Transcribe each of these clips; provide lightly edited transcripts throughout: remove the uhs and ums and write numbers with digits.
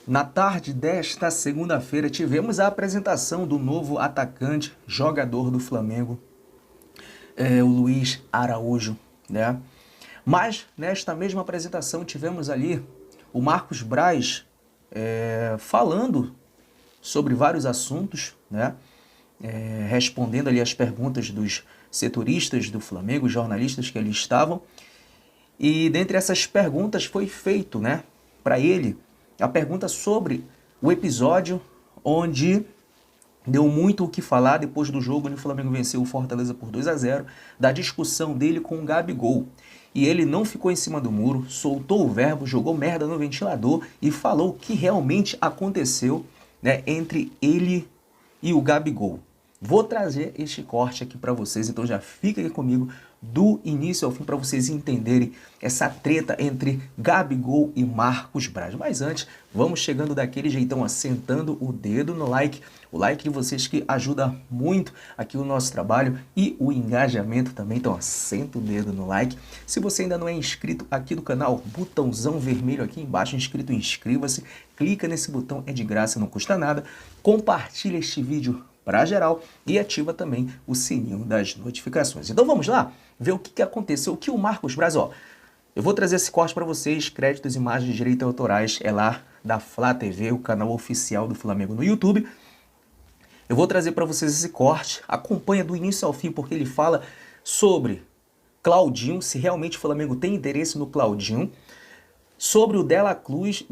Na tarde desta segunda-feira, tivemos a apresentação do novo atacante, jogador do Flamengo, o Luiz Araújo, né? Mas, nesta mesma apresentação, tivemos ali o Marcos Braz falando sobre vários assuntos, né? Respondendo ali as perguntas dos setoristas do Flamengo, jornalistas que ali estavam. E dentre essas perguntas foi feito, né, para ele, a pergunta sobre o episódio onde deu muito o que falar depois do jogo onde o Flamengo venceu o Fortaleza por 2-0, da discussão dele com o Gabigol. E ele não ficou em cima do muro, soltou o verbo, jogou merda no ventilador e falou o que realmente aconteceu, né, entre ele e o Gabigol. Vou trazer este corte aqui para vocês, então já fica aqui comigo do início ao fim para vocês entenderem essa treta entre Gabigol e Marcos Braz. Mas antes, vamos chegando daquele jeitão, assentando o dedo no like. O like de vocês que ajuda muito aqui o nosso trabalho e o engajamento também, então assenta o dedo no like. Se você ainda não é inscrito aqui do canal, botãozão vermelho aqui embaixo, inscrito, inscreva-se. Clica nesse botão, é de graça, não custa nada. Compartilha este vídeo para geral e ativa também o sininho das notificações. Então vamos lá ver o que aconteceu, o que o Marcos Braz, ó, eu vou trazer esse corte para vocês, créditos, imagens de direitos autorais, é lá da Flá TV, o canal oficial do Flamengo no YouTube. Eu vou trazer para vocês esse corte, acompanha do início ao fim, porque ele fala sobre Claudinho, se realmente o Flamengo tem interesse no Claudinho, sobre o Dela Cruz,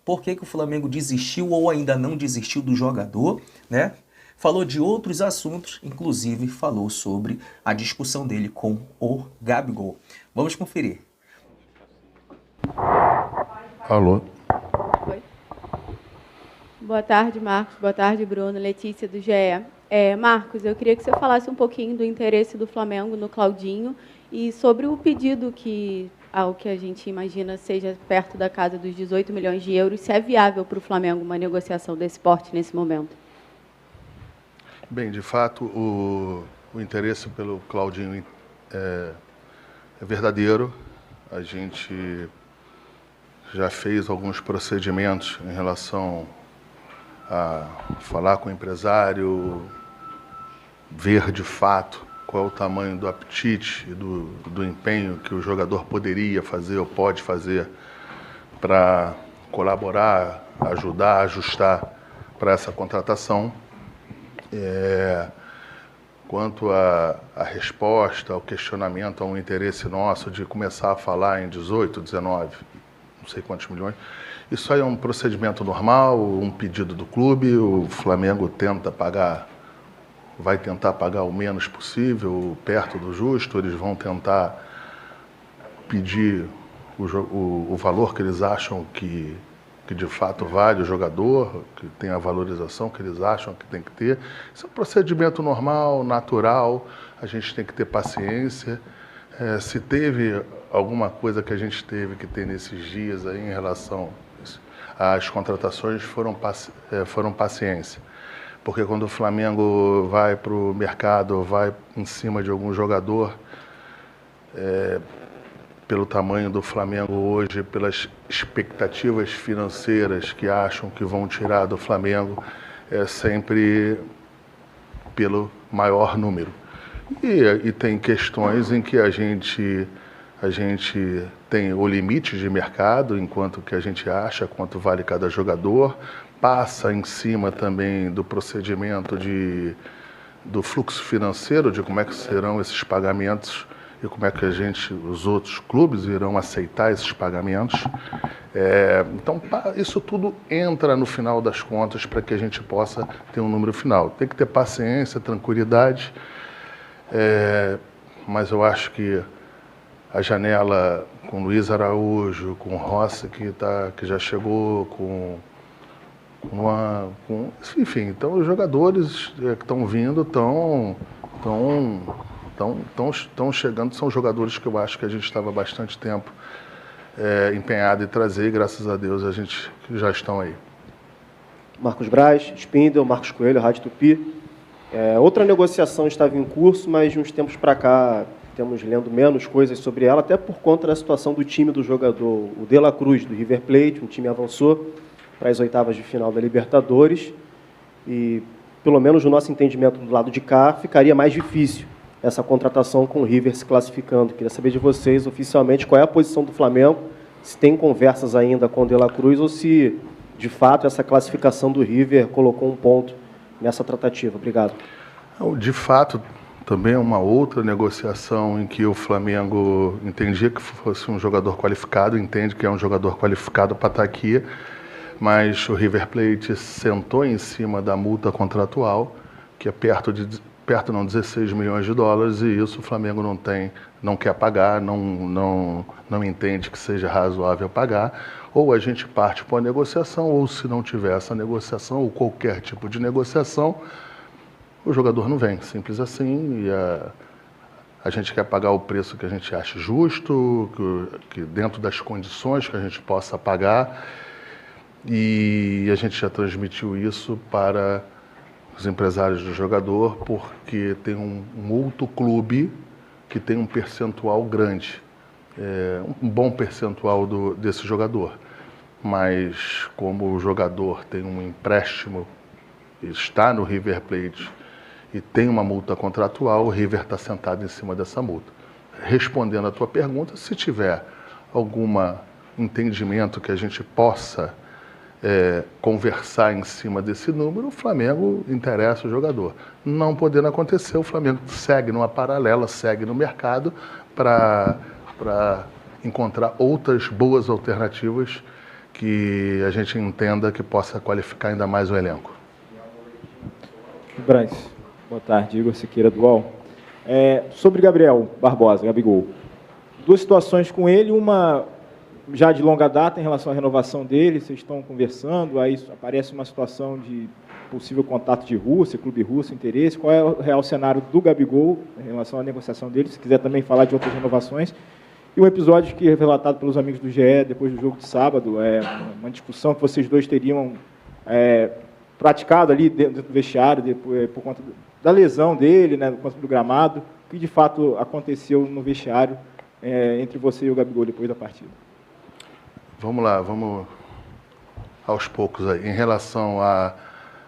por que o Flamengo desistiu ou ainda não desistiu do jogador, né? Falou de outros assuntos, inclusive falou sobre a discussão dele com o Gabigol. Vamos conferir. Alô? Oi. Boa tarde, Marcos. Boa tarde, Bruno. Letícia, do GE. Marcos, eu queria que você falasse um pouquinho do interesse do Flamengo no Claudinho e sobre o pedido que, ao que a gente imagina seja perto da casa dos 18 milhões de euros, se é viável para o Flamengo uma negociação desse porte nesse momento. Bem, de fato, o interesse pelo Claudinho é verdadeiro. A gente já fez alguns procedimentos em relação a falar com o empresário, ver de fato qual é o tamanho do apetite e do empenho que o jogador poderia fazer ou pode fazer para colaborar, ajudar, ajustar para essa contratação. Quanto à resposta, ao questionamento, ao interesse nosso de começar a falar em 18, 19, não sei quantos milhões, isso aí é um procedimento normal, um pedido do clube, o Flamengo vai tentar pagar o menos possível, perto do justo, eles vão tentar pedir o valor que eles acham que de fato vale o jogador, que tem a valorização que eles acham que tem que ter. Isso é um procedimento normal, natural, a gente tem que ter paciência. Se teve alguma coisa que a gente teve que ter nesses dias aí em relação às contratações, foram paciência. Porque quando o Flamengo vai para o mercado, vai em cima de algum jogador, pelo tamanho do Flamengo hoje, pelas expectativas financeiras que acham que vão tirar do Flamengo, é sempre pelo maior número. E tem questões em que a gente tem o limite de mercado, enquanto que a gente acha quanto vale cada jogador, passa em cima também do procedimento do fluxo financeiro, de como é que serão esses pagamentos e como é que os outros clubes irão aceitar esses pagamentos. Então, isso tudo entra no final das contas para que a gente possa ter um número final. Tem que ter paciência, tranquilidade, mas eu acho que a janela com Luiz Araújo, com Rossi, que já chegou, enfim, então os jogadores que estão vindo estão chegando, são jogadores que eu acho que a gente estava bastante tempo empenhado em trazer, e graças a Deus a gente já estão aí. Marcos Braz, Spindel, Marcos Coelho, Rádio Tupi. Outra negociação estava em curso, mas de uns tempos para cá temos lendo menos coisas sobre ela, até por conta da situação do time do jogador. O De La Cruz, do River Plate, um time avançou para as oitavas de final da Libertadores e, pelo menos no nosso entendimento do lado de cá, ficaria mais difícil essa contratação com o River se classificando. Queria saber de vocês, oficialmente, qual é a posição do Flamengo, se tem conversas ainda com o De La Cruz ou se, de fato, essa classificação do River colocou um ponto nessa tratativa. Obrigado. De fato, também é uma outra negociação em que o Flamengo entendia que fosse um jogador qualificado, entende que é um jogador qualificado para estar aqui, mas o River Plate sentou em cima da multa contratual, que é perto 16 milhões de dólares, e isso o Flamengo não quer pagar, não entende que seja razoável pagar. Ou a gente parte para a negociação, ou se não tiver essa negociação, ou qualquer tipo de negociação, o jogador não vem, simples assim, e a gente quer pagar o preço que a gente acha justo, que dentro das condições que a gente possa pagar, e a gente já transmitiu isso para os empresários do jogador, porque tem um outro clube que tem um percentual grande, um bom percentual desse jogador, mas como o jogador tem um empréstimo, está no River Plate, e tem uma multa contratual, o River está sentado em cima dessa multa. Respondendo à tua pergunta, se tiver algum entendimento que a gente possa conversar em cima desse número, o Flamengo interessa o jogador. Não podendo acontecer, o Flamengo segue numa paralela, segue no mercado para encontrar outras boas alternativas que a gente entenda que possa qualificar ainda mais o elenco. Braz. Boa tarde, Igor Siqueira, do UOL. Sobre Gabriel Barbosa, Gabigol. Duas situações com ele, uma já de longa data em relação à renovação dele, vocês estão conversando, aí aparece uma situação de possível contato de Rússia, clube russo, interesse. Qual é o real cenário do Gabigol em relação à negociação dele? Se quiser também falar de outras renovações. E um episódio que é relatado pelos amigos do GE depois do jogo de sábado, uma discussão que vocês dois teriam praticado ali dentro do vestiário, por conta da lesão dele, né, do gramado, o que de fato aconteceu no vestiário entre você e o Gabigol depois da partida. Vamos lá, vamos aos poucos aí. Em relação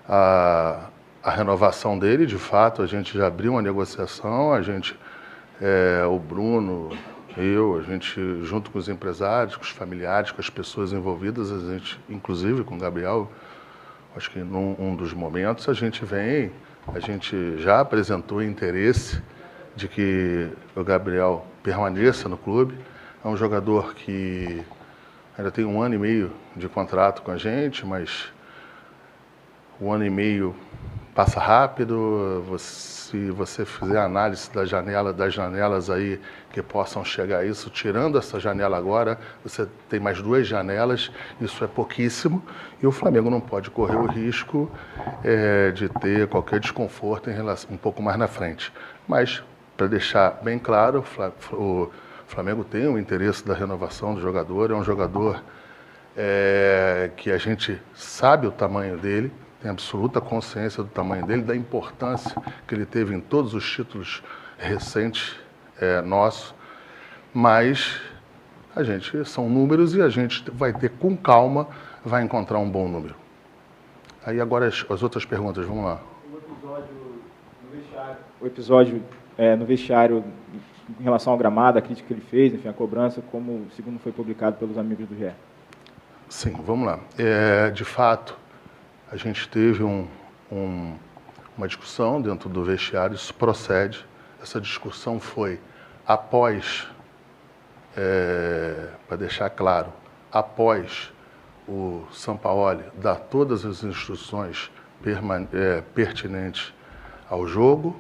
à renovação dele, de fato, a gente já abriu uma negociação, o Bruno, a gente, junto com os empresários, com os familiares, com as pessoas envolvidas, a gente, inclusive com o Gabriel, acho que num dos momentos, a gente já apresentou interesse de que o Gabriel permaneça no clube. É um jogador que ainda tem 1 ano e meio de contrato com a gente, mas 1 ano e meio passa rápido. Se você fizer análise das janelas aí que possam chegar a isso, tirando essa janela agora, você tem mais 2 janelas, isso é pouquíssimo, e o Flamengo não pode correr o risco de ter qualquer desconforto em relação um pouco mais na frente. Mas, para deixar bem claro, o Flamengo tem o interesse da renovação do jogador, é um jogador que a gente sabe o tamanho dele, tem absoluta consciência do tamanho dele, da importância que ele teve em todos os títulos recentes nossos, mas são números e a gente vai ter com calma, vai encontrar um bom número. Aí agora as outras perguntas, vamos lá. O episódio no vestiário em relação ao gramado, a crítica que ele fez, enfim, a cobrança, como segundo foi publicado pelos amigos do GE. Sim, vamos lá. De fato, a gente teve uma discussão dentro do vestiário, isso procede. Essa discussão foi após, para deixar claro, após o Sampaoli dar todas as instruções pertinentes ao jogo,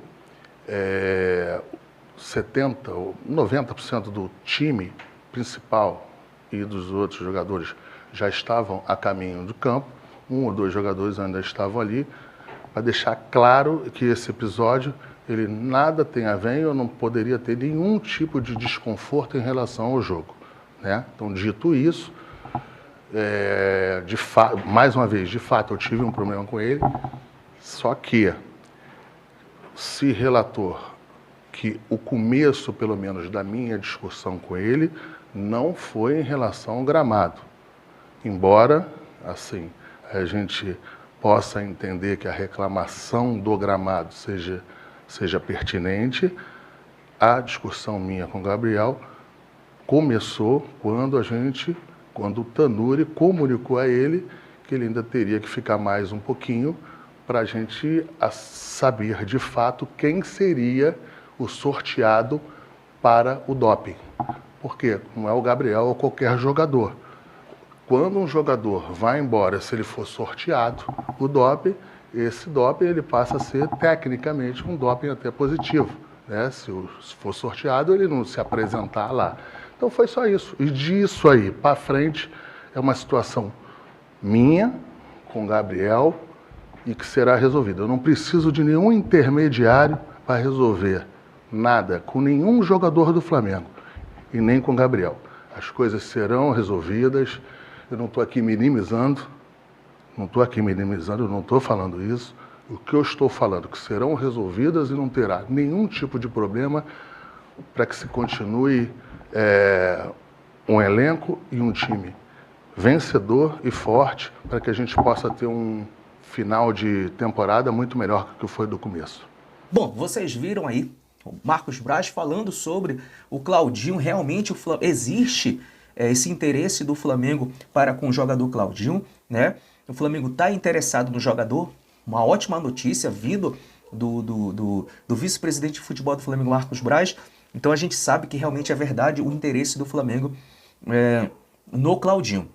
70% ou 90% do time principal e dos outros jogadores já estavam a caminho do campo, 1 ou 2 jogadores ainda estavam ali, para deixar claro que esse episódio ele nada tem a ver, eu não poderia ter nenhum tipo de desconforto em relação ao jogo, né? Então, dito isso, mais uma vez, de fato, eu tive um problema com ele, só que se relator que o começo, pelo menos, da minha discussão com ele, não foi em relação ao gramado. Embora, assim, a gente possa entender que a reclamação do gramado seja pertinente, a discussão minha com o Gabriel começou quando o Tanuri comunicou a ele que ele ainda teria que ficar mais um pouquinho para a gente saber de fato quem seria o sorteado para o doping. Porque não é o Gabriel ou qualquer jogador. Quando um jogador vai embora, se ele for sorteado, o doping, esse doping ele passa a ser tecnicamente um doping até positivo, né? Se for sorteado, ele não se apresentar lá. Então foi só isso. E disso aí para frente é uma situação minha com o Gabriel e que será resolvida. Eu não preciso de nenhum intermediário para resolver nada com nenhum jogador do Flamengo e nem com o Gabriel. As coisas serão resolvidas. Eu não estou aqui minimizando, eu não estou falando isso. O que eu estou falando é que serão resolvidas e não terá nenhum tipo de problema para que se continue um elenco e um time vencedor e forte para que a gente possa ter um final de temporada muito melhor que foi do começo. Bom, vocês viram aí o Marcos Braz falando sobre o Claudinho. Realmente existe esse interesse do Flamengo para com o jogador Claudinho, né? O Flamengo está interessado no jogador, uma ótima notícia vindo do vice-presidente de futebol do Flamengo, Marcos Braz. Então a gente sabe que realmente é verdade o interesse do Flamengo no Claudinho.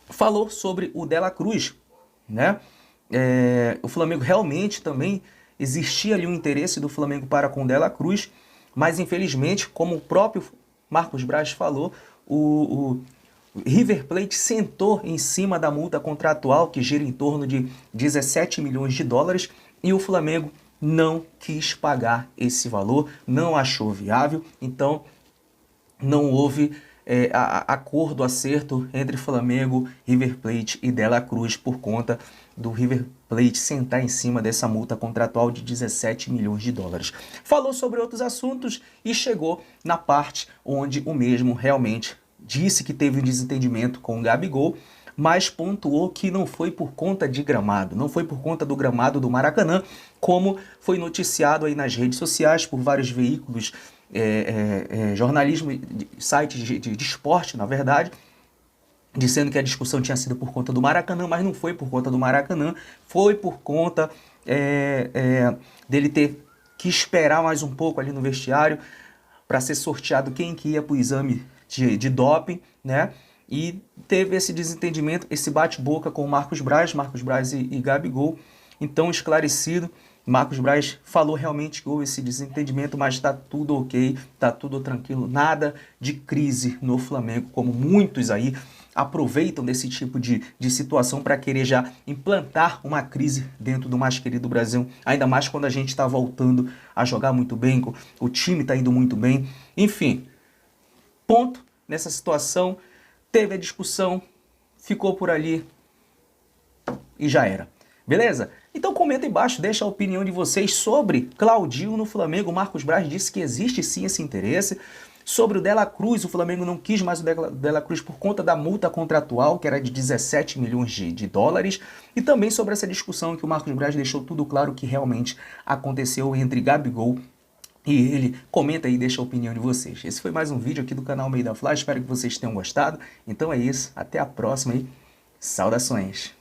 Falou sobre o Dela Cruz, né? O Flamengo realmente também existia ali um interesse do Flamengo para com o Dela Cruz, mas infelizmente, como o próprio Marcos Braz falou, o River Plate sentou em cima da multa contratual que gira em torno de 17 milhões de dólares e o Flamengo não quis pagar esse valor, não achou viável, então não houve acordo, acerto entre Flamengo, River Plate e Dela Cruz por conta do River Plate sentar em cima dessa multa contratual de 17 milhões de dólares. Falou sobre outros assuntos e chegou na parte onde o mesmo realmente disse que teve um desentendimento com o Gabigol, mas pontuou que não foi por conta de gramado, não foi por conta do gramado do Maracanã, como foi noticiado aí nas redes sociais por vários veículos, jornalismo, sites de esporte, na verdade, dizendo que a discussão tinha sido por conta do Maracanã, mas não foi por conta do Maracanã, foi por conta dele ter que esperar mais um pouco ali no vestiário para ser sorteado quem que ia para o exame de doping, né? E teve esse desentendimento, esse bate-boca com o Marcos Braz e Gabigol. Então, esclarecido, Marcos Braz falou realmente que houve esse desentendimento, mas está tudo ok, está tudo tranquilo, nada de crise no Flamengo, como muitos aí aproveitam desse tipo de situação para querer já implantar uma crise dentro do mais querido Brasil, ainda mais quando a gente está voltando a jogar muito bem, o time está indo muito bem, enfim, ponto nessa situação. Teve a discussão, ficou por ali e já era. Beleza? Então comenta aí embaixo, deixa a opinião de vocês sobre Claudinho no Flamengo. O Marcos Braz disse que existe sim esse interesse. Sobre o Dela Cruz, o Flamengo não quis mais o Dela Cruz por conta da multa contratual, que era de 17 milhões de dólares. E também sobre essa discussão que o Marcos Braz deixou tudo claro que realmente aconteceu entre Gabigol e ele. Comenta aí e deixa a opinião de vocês. Esse foi mais um vídeo aqui do canal Meio da Fla. Espero que vocês tenham gostado. Então é isso. Até a próxima aí. Saudações.